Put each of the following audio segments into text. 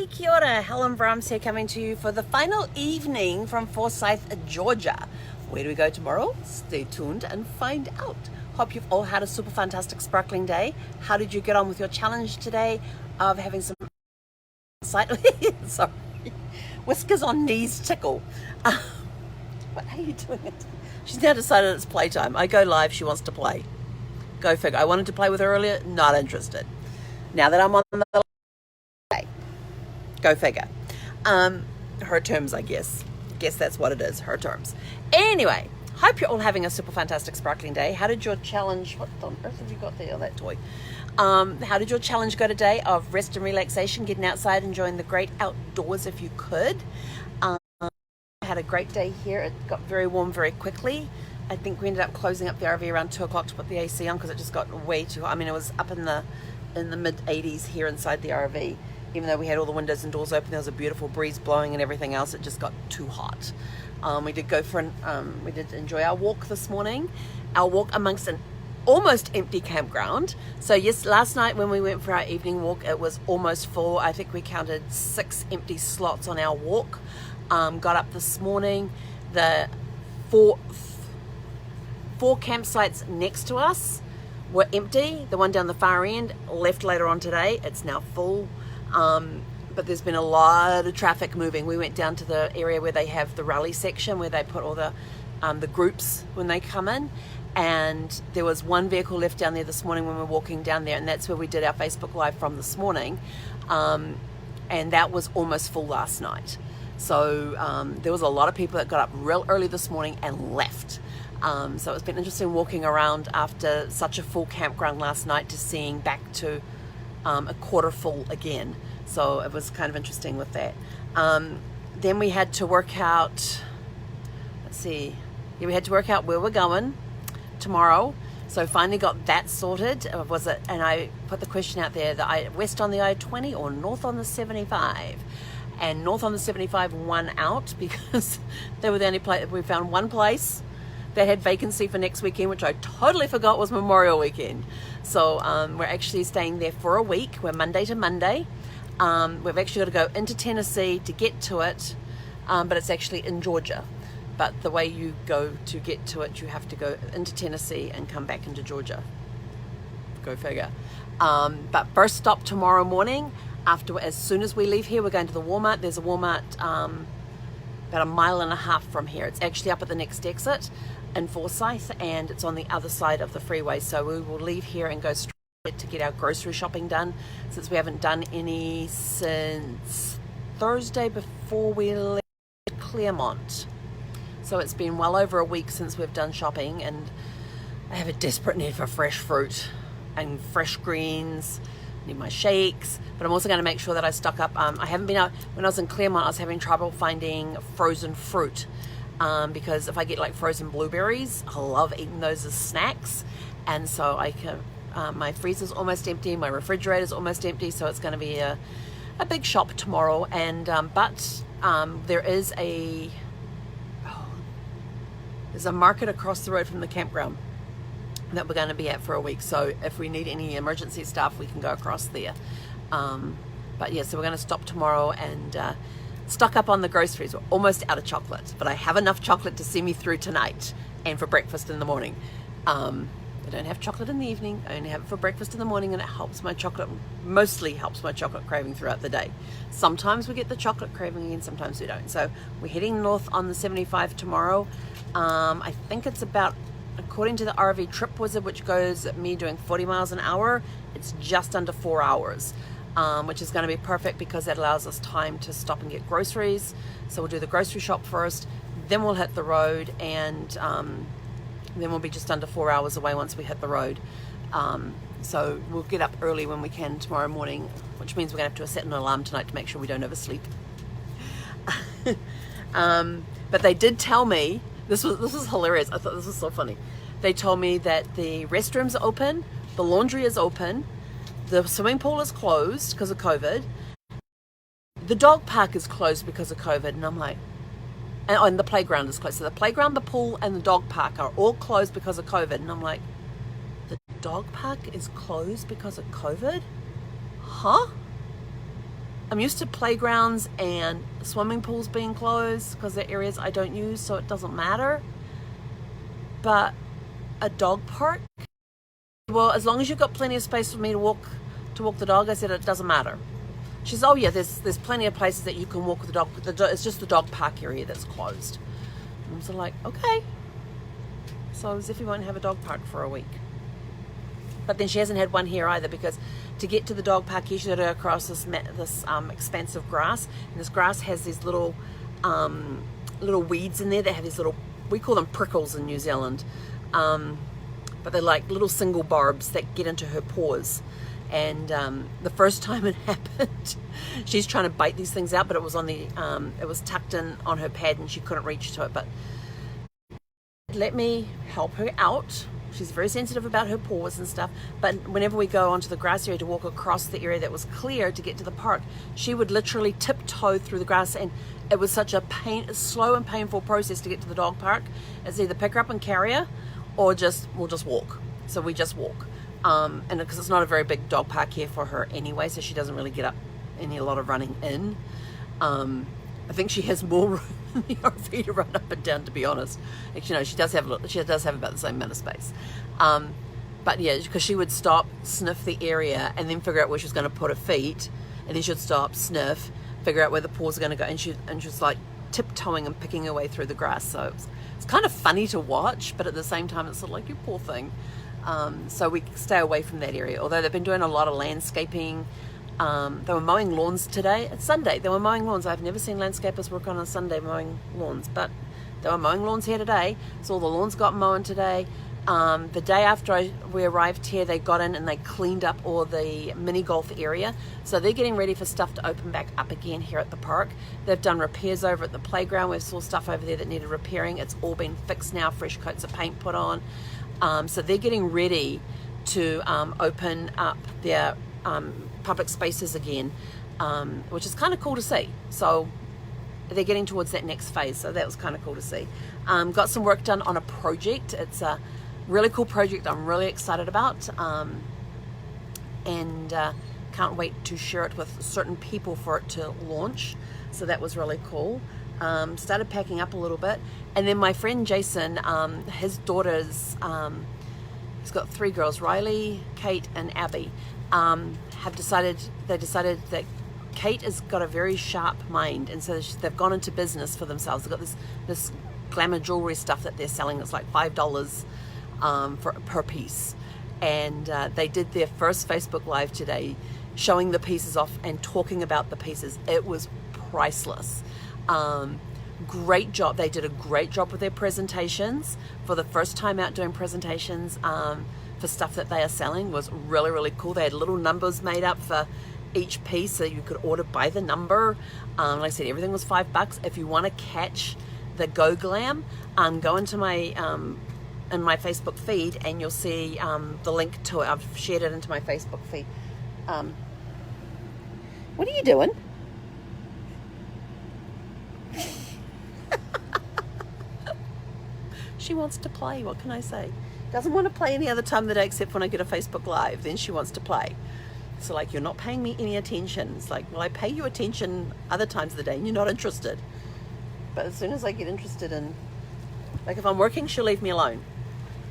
Kia ora, Helen Brahms here coming to you for the final evening from Forsyth, Georgia. Where do we go tomorrow? Stay tuned and find out. Hope you've all had a super fantastic sparkling day. How did you get on with your challenge today of having some sorry, whiskers on knees tickle. What are you doing it? She's now decided it's playtime. I go live, she wants to play. Go figure. I wanted to play with her earlier, not interested. Now that I'm on the go figure. Her terms, I guess. Guess that's what it is, her terms. Anyway, hope you're all having a super fantastic sparkling day. How did your challenge, what on earth have you got there, that toy? How did your challenge go today of rest and relaxation, getting outside, enjoying the great outdoors if you could? I had a great day here. It got very warm very quickly. I think we ended up closing up the RV around 2 o'clock to put the AC on because it just got way too hot. I mean, it was up in the mid 80s here inside the RV. Even though we had all the windows and doors open, there was a beautiful breeze blowing and everything else. It just got too hot. We did go for we did enjoy our walk this morning. Our walk amongst an almost empty campground. So yes, last night when we went for our evening walk, it was almost full. I think we counted 6 empty slots on our walk. Got up this morning. The four campsites next to us were empty. The one down the far end left later on today. It's now full. But there's been a lot of traffic moving. We went down to the area where they have the rally section where they put all the groups when they come in, and there was one vehicle left down there this morning when we were walking down there, and that's where we did our Facebook Live from this morning, and that was almost full last night. So there was a lot of people that got up real early this morning and left. So it's been interesting walking around after such a full campground last night to seeing back to a quarter full again. So it was kind of interesting with that. Then we had to work out, we had to work out where we're going tomorrow. So finally got that sorted. And I put the question out there, west on the I-20 or north on the 75? And north on the 75 won out because they were the only place. We found one place that had vacancy for next weekend, which I totally forgot was Memorial Weekend. So we're actually staying there for a week. We're Monday to Monday. We've actually got to go into Tennessee to get to it, but it's actually in Georgia. But the way you go to get to it, you have to go into Tennessee and come back into Georgia. Go figure. But first stop tomorrow morning. As soon as we leave here, we're going to the Walmart. There's a Walmart about 1.5 miles from here. It's actually up at the next exit in Forsyth, and it's on the other side of the freeway. So we will leave here and go straight to get our grocery shopping done, since we haven't done any since Thursday before we left Claremont. So it's been well over a week since we've done shopping, and I have a desperate need for fresh fruit and fresh greens. I need my shakes, but I'm also going to make sure that I stock up. I haven't been out. When I was in Claremont, I was having trouble finding frozen fruit. Because if I get like frozen blueberries, I love eating those as snacks, and so I can. My freezer's almost empty, my refrigerator's almost empty, so it's going to be a big shop tomorrow. And but there's a market across the road from the campground that we're going to be at for a week. So if we need any emergency stuff, we can go across there. But yeah, so we're going to stop tomorrow and stock up on the groceries. We're almost out of chocolate, but I have enough chocolate to see me through tonight and for breakfast in the morning. I don't have chocolate in the evening. I only have it for breakfast in the morning, and it mostly helps my chocolate craving throughout the day. Sometimes we get the chocolate craving and sometimes we don't. So we're heading north on the 75 tomorrow. I think it's about, according to the RV Trip Wizard, which goes at me doing 40 miles an hour, it's just under 4 hours. Which is going to be perfect because that allows us time to stop and get groceries. So we'll do the grocery shop first, then we'll hit the road, and then we'll be just under 4 hours away once we hit the road. So we'll get up early when we can tomorrow morning, which means we're going to have to set an alarm tonight to make sure we don't oversleep. But they did tell me, this was hilarious. I thought this was so funny. They told me that the restrooms are open, the laundry is open, the swimming pool is closed because of COVID. The dog park is closed because of COVID. And I'm like, and the playground is closed. So the playground, the pool, and the dog park are all closed because of COVID. And I'm like, the dog park is closed because of COVID? Huh? I'm used to playgrounds and swimming pools being closed because they're areas I don't use, so it doesn't matter. But a dog park, well, as long as you've got plenty of space for me to walk the dog, I said it doesn't matter. She says, oh yeah, there's plenty of places that you can walk with the dog. It's just the dog park area that's closed. And I'm sort of like, okay. So Zeffie won't have a dog park for a week. But then she hasn't had one here either, because to get to the dog park, you should go across this expanse of grass. And this grass has these little weeds in there that have these little, we call them prickles in New Zealand. But they're like little single barbs that get into her paws. And the first time it happened, she's trying to bite these things out, but it was on the, it was tucked in on her pad and she couldn't reach to it. But let me help her out. She's very sensitive about her paws and stuff. But whenever we go onto the grass area to walk across the area that was clear to get to the park, she would literally tiptoe through the grass, and it was such a slow and painful process to get to the dog park. It's either pick her up and carry her, or we'll just walk. So we just walk. And because it's not a very big dog park here for her anyway, so she doesn't really get up a lot of running in. I think she has more room in the RV to run up and down, to be honest. Actually, no, she does have about the same amount of space. But yeah, because she would stop, sniff the area, and then figure out where she was going to put her feet, and then she'd stop, sniff, figure out where the paws are going to go, and she was like tiptoeing and picking her way through the grass. So it's kind of funny to watch, but at the same time, it's sort of like, you poor thing. So we stay away from that area. Although they've been doing a lot of landscaping. They were mowing lawns today. It's Sunday. They were mowing lawns. I've never seen landscapers work on a Sunday mowing lawns, but they were mowing lawns here today. So all the lawns got mown today. The day after we arrived here, they got in and they cleaned up all the mini golf area. So they're getting ready for stuff to open back up again here at the park. They've done repairs over at the playground. We saw stuff over there that needed repairing. It's all been fixed now, fresh coats of paint put on. So they're getting ready to open up their public spaces again, which is kind of cool to see. So they're getting towards that next phase, so that was kind of cool to see. Got some work done on a project. It's a really cool project I'm really excited about, and can't wait to share it with certain people for it to launch. So that was really cool. Started packing up a little bit, and then my friend Jason, his daughters, he's got 3 girls, Riley, Kate and Abby, they decided that Kate has got a very sharp mind, and so they've gone into business for themselves. They've got this glamour jewelry stuff that they're selling. It's like $5 per piece, and they did their first Facebook Live today, showing the pieces off and talking about the pieces. It was priceless. Great job. They did a great job with their presentations. For the first time out doing presentations for stuff that they are selling was really, really cool. They had little numbers made up for each piece, so you could order by the number. Like I said, everything was $5. If you want to catch the Geaux Glam, go into my in my Facebook feed, and you'll see the link to it. I've shared it into my Facebook feed. What are you doing? She wants to play. What can I say? Doesn't want to play any other time of the day except when I get a Facebook Live. Then she wants to play. So like, you're not paying me any attention. It's like, well, I pay you attention other times of the day and you're not interested. But as soon as I get interested in, like if I'm working, she'll leave me alone.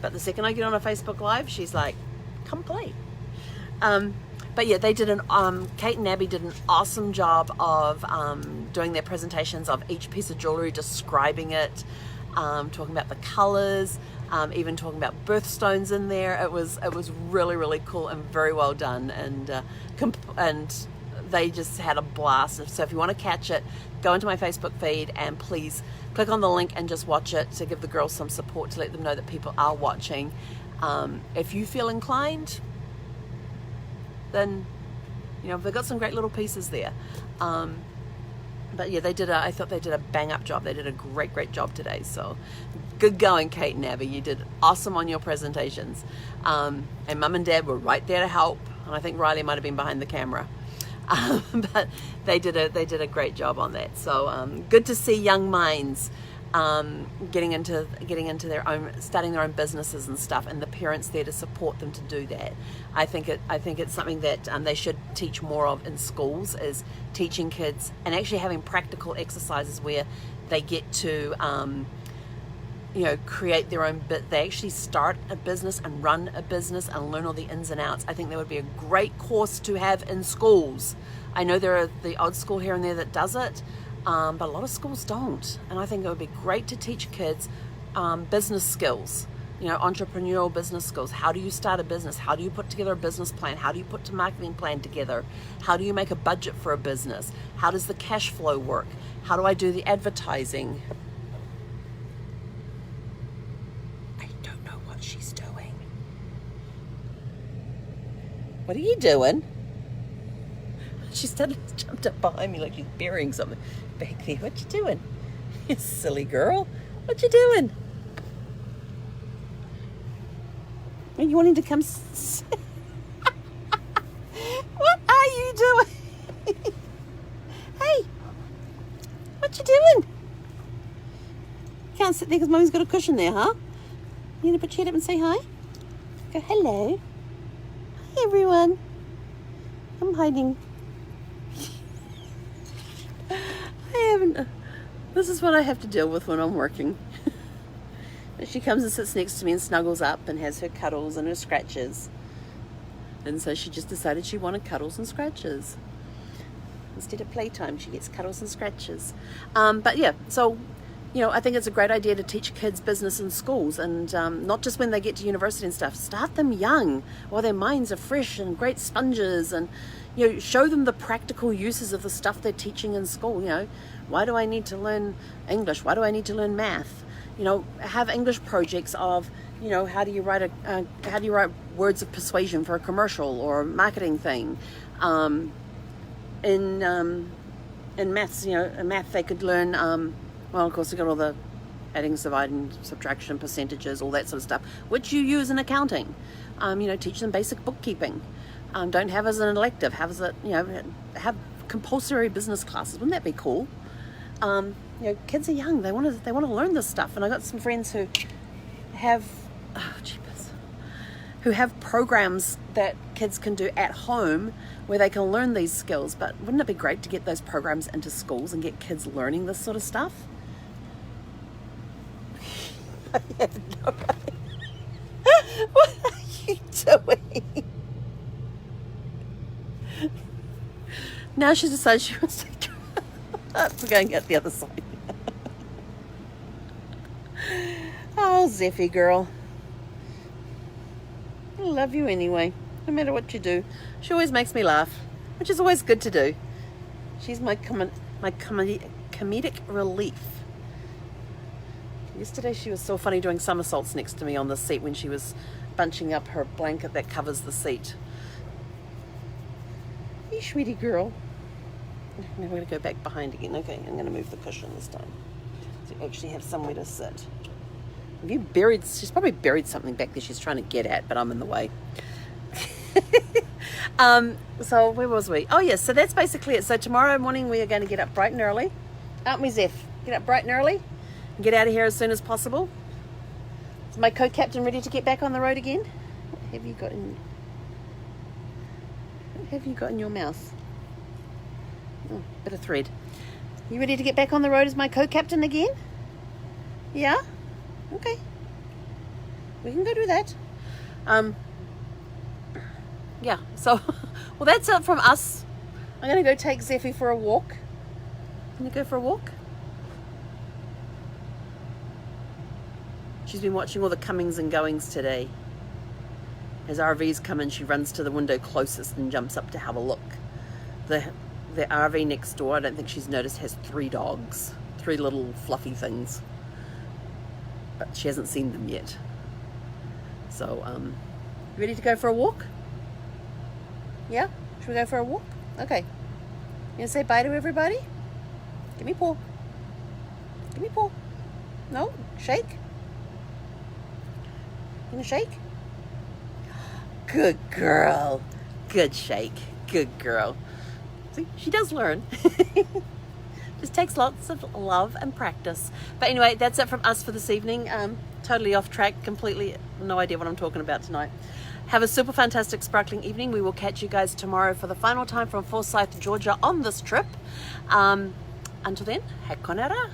But the second I get on a Facebook Live, she's like, come play. But yeah, they did Kate and Abby did an awesome job of doing their presentations of each piece of jewelry, describing it, talking about the colors, even talking about birthstones in there. It was really, really cool and very well done, and they just had a blast. So if you want to catch it, go into my Facebook feed and please click on the link and just watch it to give the girls some support, to let them know that people are watching. If you feel inclined, then they've got some great little pieces there. But yeah, I thought they did a bang up job. They did a great job today. So good going, Kate and Abby. You did awesome on your presentations. And Mum and Dad were right there to help. And I think Riley might have been behind the camera. But they did a great job on that. So good to see young minds getting into their own, starting their own businesses and stuff, and the parents there to support them to do that. I think it's something that they should teach more of in schools, is teaching kids and actually having practical exercises where they get to create their own bit. They actually start a business and run a business and learn all the ins and outs. I think that would be a great course to have in schools. I know there are the odd school here and there that does it, but a lot of schools don't. And I think it would be great to teach kids business skills, entrepreneurial business skills. How do you start a business? How do you put together a business plan? How do you put a marketing plan together? How do you make a budget for a business? How does the cash flow work? How do I do the advertising? I don't know what she's doing. What are you doing? She suddenly jumped up behind me like she's burying something back there. What you doing? You silly girl. What you doing? Are you wanting to come? What are you doing? Hey, what you doing? Can't sit there because Mummy's got a cushion there, huh? You gonna put your head up and say hi? Go hello. Hi everyone. I'm hiding. This is what I have to deal with when I'm working. She comes and sits next to me and snuggles up and has her cuddles and her scratches. And so she just decided she wanted cuddles and scratches. Instead of playtime, she gets cuddles and scratches. But yeah, so, I think it's a great idea to teach kids business in schools, and not just when they get to university and stuff. Start them young while their minds are fresh and great sponges, and show them the practical uses of the stuff they're teaching in school. Why do I need to learn English? Why do I need to learn math? Have English projects of, how do you write words of persuasion for a commercial or a marketing thing? In maths, in math they could learn, of course they've got all the adding, dividing, subtraction, percentages, all that sort of stuff, which you use in accounting. Teach them basic bookkeeping. Don't have as an elective, have compulsory business classes. Wouldn't that be cool? Kids are young. They want to learn this stuff. And I got some friends who have, who have programs that kids can do at home where they can learn these skills. But wouldn't it be great to get those programs into schools and get kids learning this sort of stuff? I have no idea. What are you doing? Now she decides she wants to go and get the other side. Oh, Zeffy girl. I love you anyway, no matter what you do. She always makes me laugh, which is always good to do. She's my comedic relief. Yesterday she was so funny doing somersaults next to me on the seat when she was bunching up her blanket that covers the seat. You sweetie girl. Now we're going to go back behind again. Okay, I'm going to move the cushion this time to actually have somewhere to sit. She's probably buried something back there she's trying to get at, but I'm in the way. So where was we? Oh yes, so that's basically it. So tomorrow morning we are going to get up bright and early. Aren't we, Zeph? Get up bright and early and get out of here as soon as possible. Is my co-captain ready to get back on the road again? What have you got in your mouth? Oh, bit of thread. You ready to get back on the road as my co-captain again? Yeah? Okay. We can go do that. Yeah, so, well, that's it from us. I'm going to go take Zeffy for a walk. Can you go for a walk? She's been watching all the comings and goings today. As RVs come in, she runs to the window closest and jumps up to have a look. The RV next door, I don't think she's noticed, has 3 dogs. 3 little fluffy things. But she hasn't seen them yet. So, you ready to go for a walk? Yeah? Should we go for a walk? Okay. You gonna say bye to everybody? Give me a paw. Give me a paw. No? Shake? You gonna shake? Good girl. Good shake. Good girl. See, she does learn. Just takes lots of love and practice. But anyway, that's it from us for this evening. Totally off track, completely no idea what I'm talking about tonight. Have a super fantastic sparkling evening. We will catch you guys tomorrow for the final time from Forsyth, Georgia on this trip. Until then, he konera.